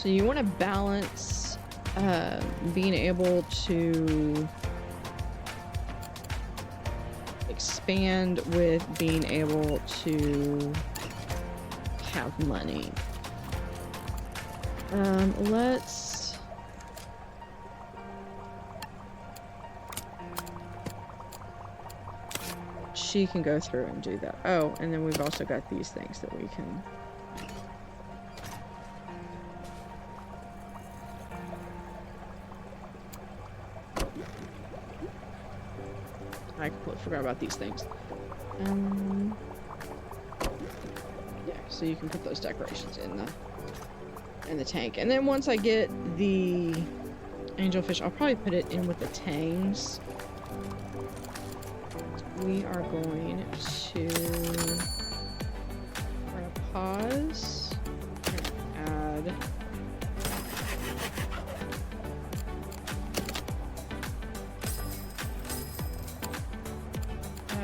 So you want to balance being able to expand with being able to have money. Let's she can go through and do that. Oh, and then we've also got these things that we can I completely forgot about these things. Yeah, so you can put those decorations in the tank. And then once I get the angelfish, I'll probably put it in with the tangs. We are going to pause. We're gonna add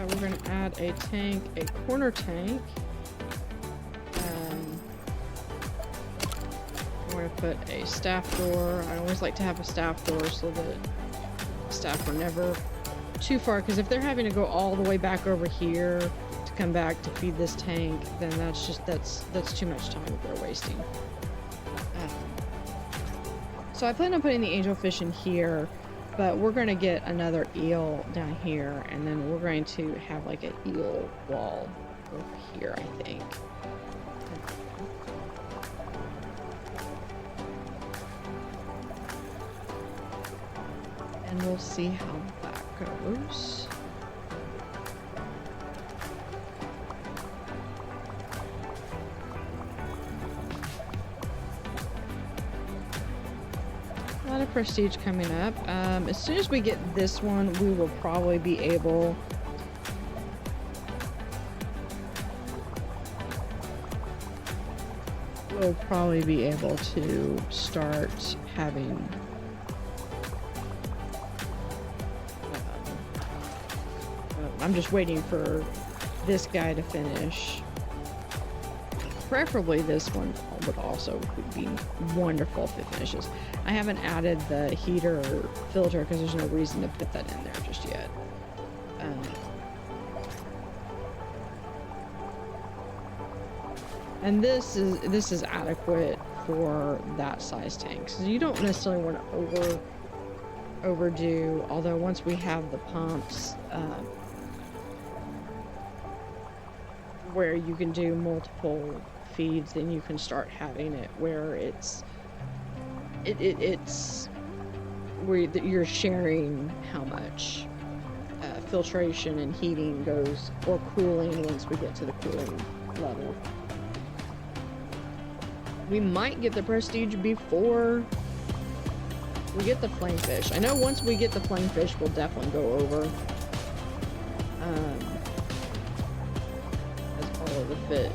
we're going to add a tank, a corner tank. We're going to put a staff door. I always like to have a staff door so that staff are never too far, because if they're having to go all the way back over here to come back to feed this tank, then that's too much time that they're wasting. So I plan on putting the angelfish in here. But we're going to get another eel down here, and then we're going to have like an eel wall over here, I think. And we'll see how that goes. A lot of prestige coming up. As soon as we get this one, we will probably be able to start having I'm just waiting for this guy to finish. Preferably this one would also be wonderful if it finishes. I haven't added the heater filter because there's no reason to put that in there just yet. And this is adequate for that size tank. So you don't necessarily want to overdo. Although once we have the pumps, where you can do multiple feeds, then you can start having it where it's where you're sharing how much filtration and heating goes, or cooling once we get to the cooling level. We might get the prestige before we get the flamefish. I know once we get the flamefish, we'll definitely go over.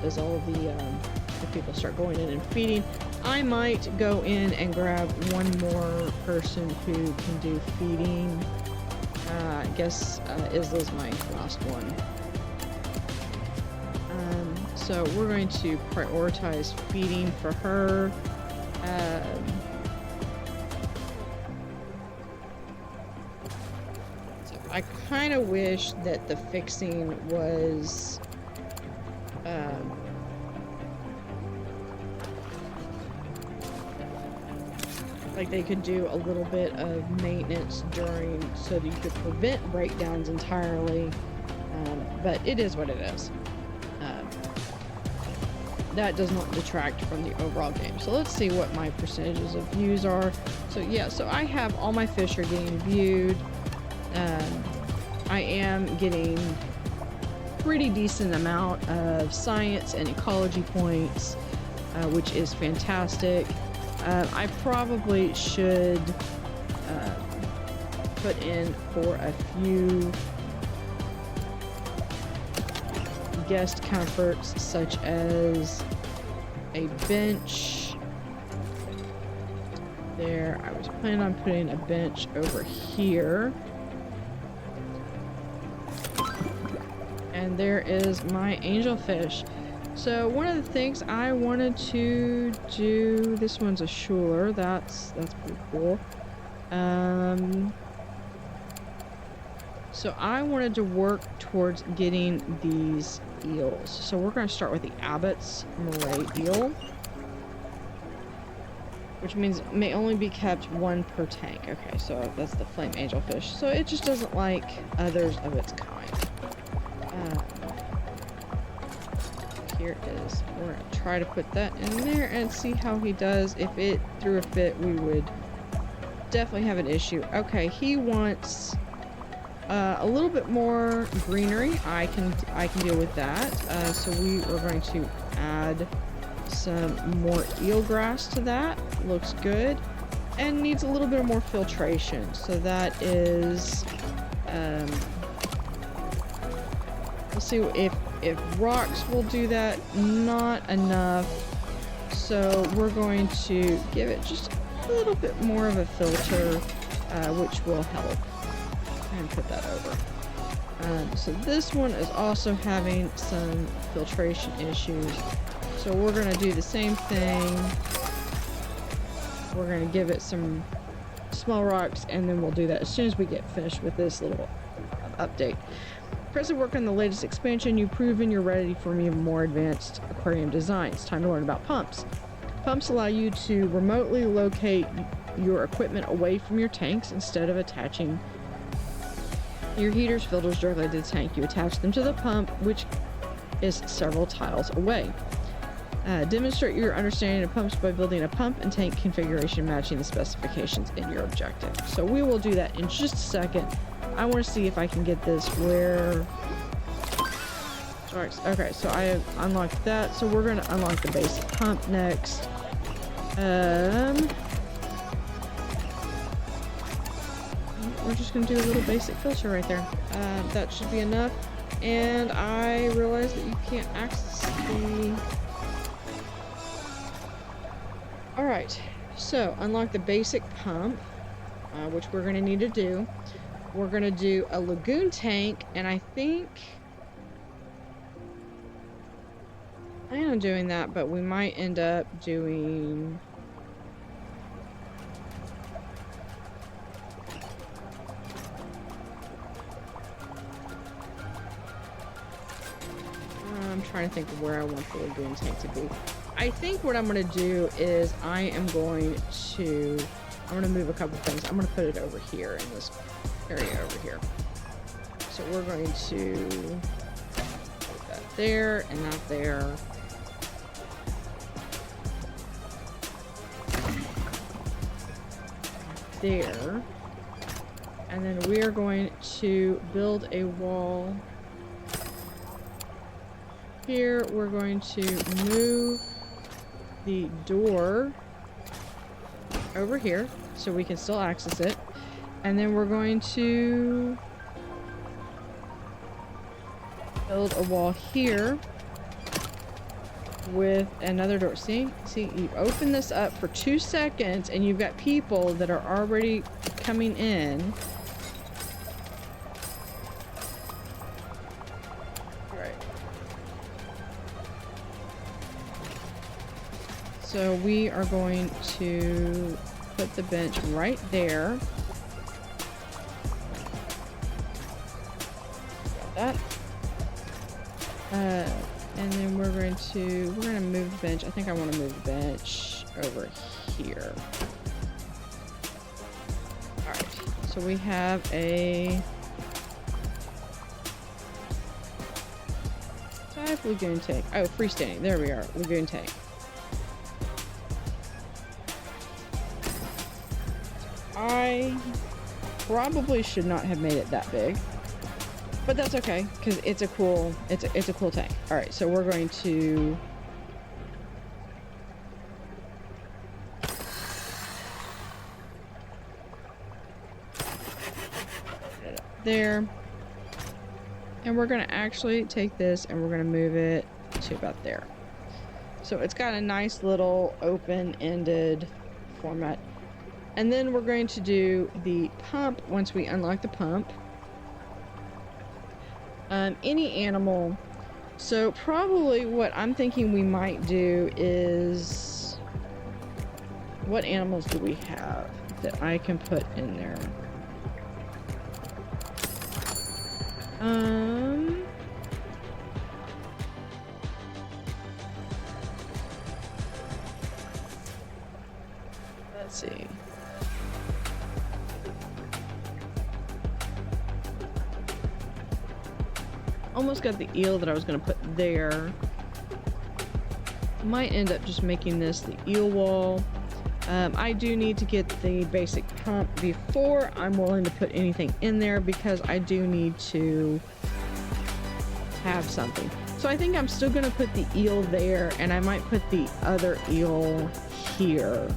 As all the people start going in and feeding, I might go in and grab one more person who can do feeding. I guess Isla's my last one. So we're going to prioritize feeding for her. So I kind of wish that the fixing was like they could do a little bit of maintenance during, so that you could prevent breakdowns entirely, but it is what it is. That does not detract from the overall game. So let's see what my percentages of views are. So yeah, so I have all my fish are getting viewed. I am getting pretty decent amount of science and ecology points, which is fantastic. I probably should put in for a few guest comforts, such as a bench. There, I was planning on putting a bench over here. And there is my angelfish. So one of the things I wanted to do, this one's a Schuler, that's pretty cool. So I wanted to work towards getting these eels. So we're going to start with the Abbott's Moray eel, which means it may only be kept one per tank. Okay, so that's the flame angelfish. So it just doesn't like others of its kind. Here it is. We're going to try to put that in there and see how he does. If it threw a fit, we would definitely have an issue. Okay, he wants a little bit more greenery. I can deal with that. So we are going to add some more eelgrass to that. Looks good. And needs a little bit more filtration. So that is we'll see if rocks will do that. Not enough. So we're going to give it just a little bit more of a filter, which will help. And put that over. So this one is also having some filtration issues. So we're going to do the same thing. We're going to give it some small rocks, and then we'll do that as soon as we get finished with this little update. Present work on the latest expansion. You've proven you're ready for even more advanced aquarium designs. Time to learn about pumps. Pumps allow you to remotely locate your equipment away from your tanks instead of attaching your heaters, filters directly to the tank. You attach them to the pump, which is several tiles away. Demonstrate your understanding of pumps by building a pump and tank configuration matching the specifications in your objective. So we will do that in just a second. I want to see if I can get this where... Okay, so I have unlocked that. So we're going to unlock the basic pump next. We're just going to do a little basic filter right there. That should be enough. And I realized that you can't access the... Alright, so unlock the basic pump, which we're going to need to do. We're going to do a lagoon tank, and I think... I am doing that, but we might end up doing... I'm trying to think of where I want the lagoon tank to be. I think what I'm going to do is I am going to move a couple things. I'm going to put it over here in this area over here. So we're going to put that there and that there. There. And then we are going to build a wall. Here we're going to move the door over here so we can still access it, and then we're going to build a wall here with another door. See, you open this up for 2 seconds and you've got people that are already coming in. So we are going to put the bench right there. Got that. And then we're going to move the bench. I think I want to move the bench over here. All right. So we have a type lagoon tank. Oh, freestanding. There we are. Lagoon tank. I probably should not have made it that big, but that's okay because it's a cool tank. All right, so we're going to put it up there, and we're going to actually take this and we're going to move it to about there. So it's got a nice little open-ended format. And then we're going to do the pump once we unlock the pump. Any animal So probably what I'm thinking we might do is, what animals do we have that I can put in there? Let's see. Almost got the eel that I was going to put there. Might end up just making this the eel wall. I do need to get the basic pump before I'm willing to put anything in there, because I do need to have something. So I think I'm still going to put the eel there, and I might put the other eel here.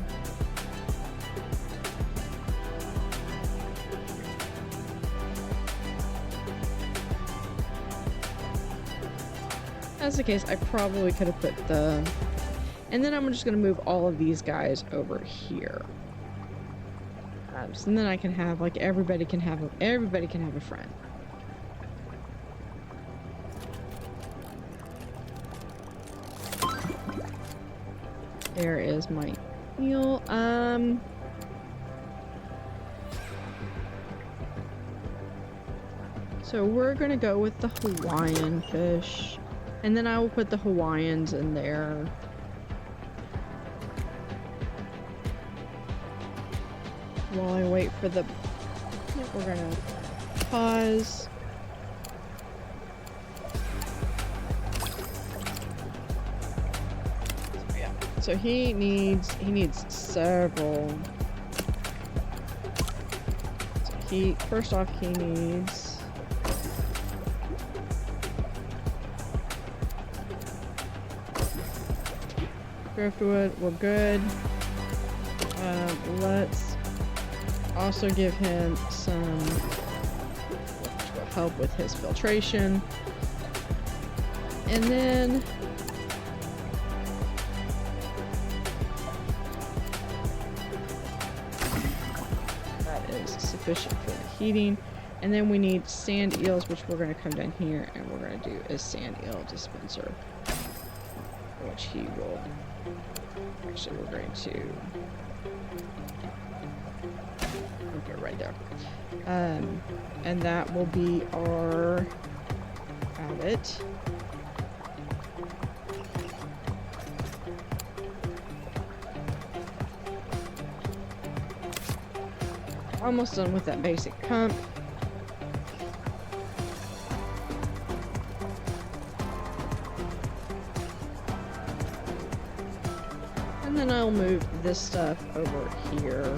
That's the case, I probably could have put the... And then I'm just going to move all of these guys over here. So then I can have, like, everybody can have a friend. There is my eel. So we're going to go with the Hawaiian fish. And then I will put the Hawaiians in there. While I wait for the... We're gonna pause. So, yeah. So he needs several. So first off he needs... driftwood, we're good. Let's also give him some, which will help with his filtration. And then that is sufficient for the heating. And then we need sand eels, which we're going to come down here and we're going to do a sand eel dispenser, which he will... Actually, we're going to put it right there. And that will be our outlet. Almost done with that basic pump. And then I'll move this stuff over here.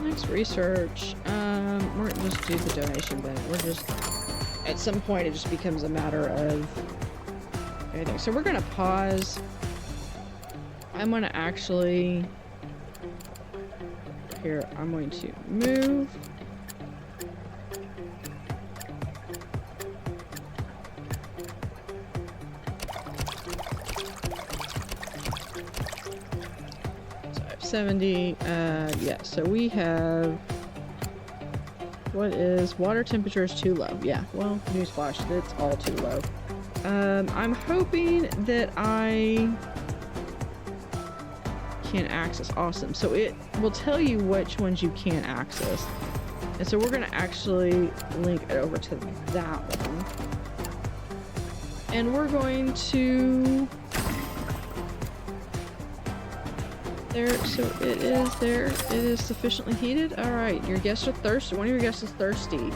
Next research. We're gonna just do the donation bin. We're just, at some point it just becomes a matter of everything. So we're gonna pause. I'm gonna actually... Here, I'm going to move. So I have 70, yeah, so we have, what is, water temperature is too low. Yeah, well, newsflash, it's all too low. I'm hoping that I can access. Awesome. So it will tell you which ones you can access. And so we're going to actually link it over to that one. And we're going to... There, so it is there. It is sufficiently heated. Alright, your guests are thirsty. One of your guests is thirsty.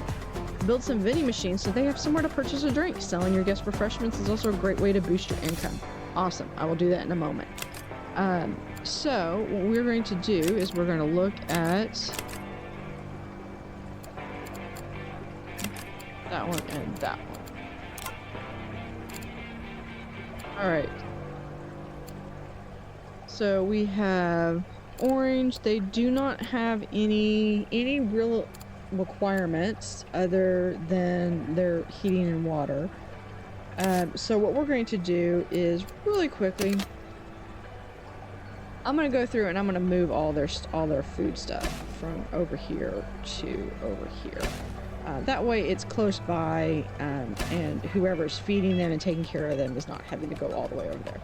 Build some vending machines so they have somewhere to purchase a drink. Selling your guest refreshments is also a great way to boost your income. Awesome. I will do that in a moment. So what we're going to do is we're going to look at that one and that one. Alright. So we have orange. They do not have any real requirements other than their heating and water. So what we're going to do is really quickly, I'm going to go through and I'm going to move all their food stuff from over here to over here. That way it's close by, and whoever's feeding them and taking care of them is not having to go all the way over there.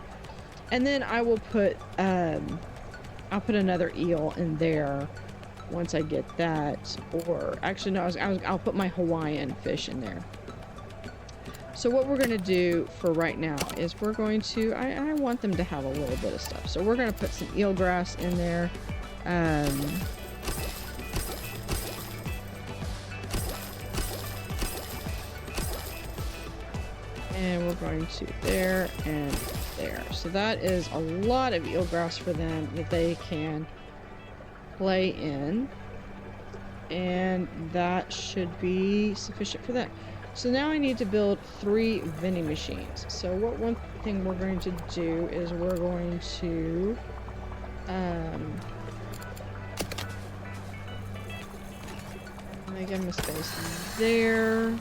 And then I will put, I'll put another eel in there once I get that. Or actually, no, I'll put my Hawaiian fish in there. So what we're going to do for right now is we're going to, I want them to have a little bit of stuff. So we're going to put some eelgrass in there. And we're going to there and there. So that is a lot of eelgrass for them that they can play in. And that should be sufficient for them. So now I need to build 3 vending machines. So one thing we're going to do is we're going to make them a space there.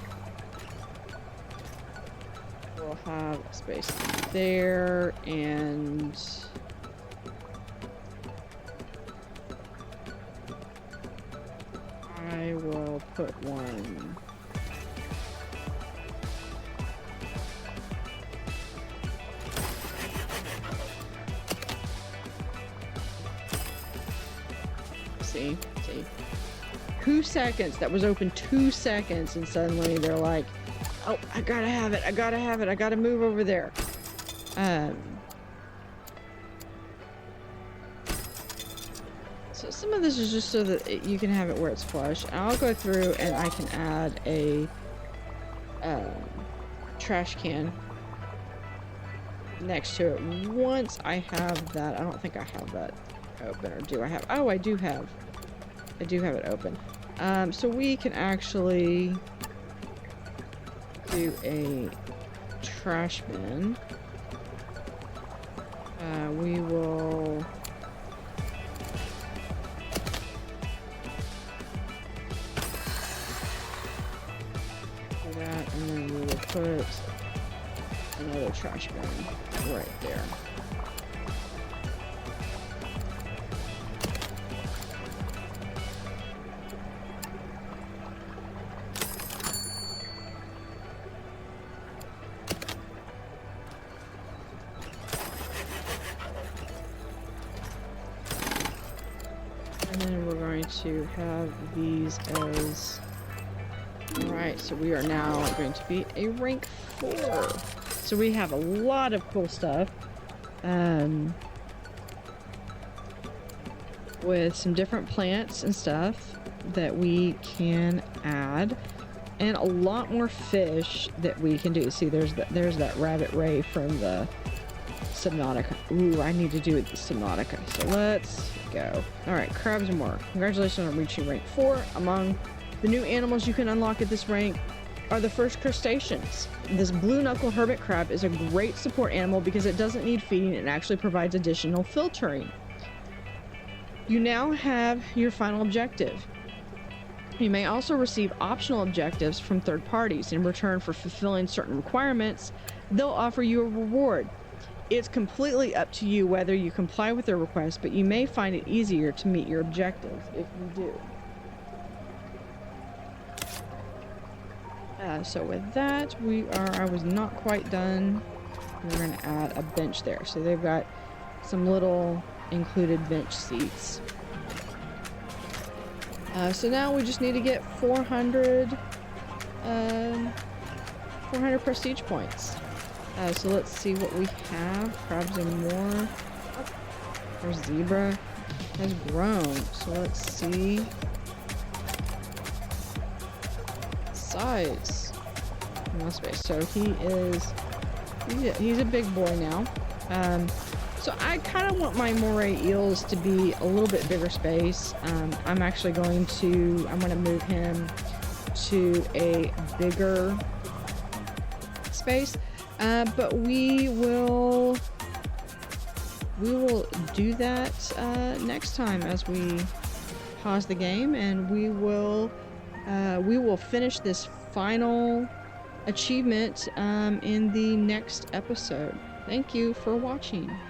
We'll have a space there, and I will put one. See? 2 seconds. That was open 2 seconds, and suddenly they're like, oh, I gotta have it. I gotta have it. I gotta move over there. So some of this is just so that you can have it where it's flush. I'll go through and I can add a trash can next to it once I have that. I don't think I have that open, or do I have? Oh, I do have it open. So we can actually do a trash bin. We will do that, and then we will put another trash bin right there. To have these as right, so we are now going to be a rank 4. So we have a lot of cool stuff with some different plants and stuff that we can add, and a lot more fish that we can do. See, there's that rabbit ray from the Subnautica. Ooh, I need to do it the Subnautica. So let's go. Alright, crabs and more. Congratulations on reaching rank 4. Among the new animals you can unlock at this rank are the first crustaceans. This blue knuckle hermit crab is a great support animal because it doesn't need feeding and actually provides additional filtering. You now have your final objective. You may also receive optional objectives from third parties. In return for fulfilling certain requirements, they'll offer you a reward. It's completely up to you whether you comply with their request, but you may find it easier to meet your objectives if you do. So with that, I was not quite done. We're going to add a bench there. So they've got some little included bench seats. So now we just need to get 400 prestige points. So let's see what we have. Crabs and more. Our zebra has grown. So let's see. Size. No space. So he's a big boy now. So I kind of want my moray eels to be a little bit bigger space. I'm going to move him to a bigger space. But we will do that next time as we pause the game, and we will finish this final achievement in the next episode. Thank you for watching.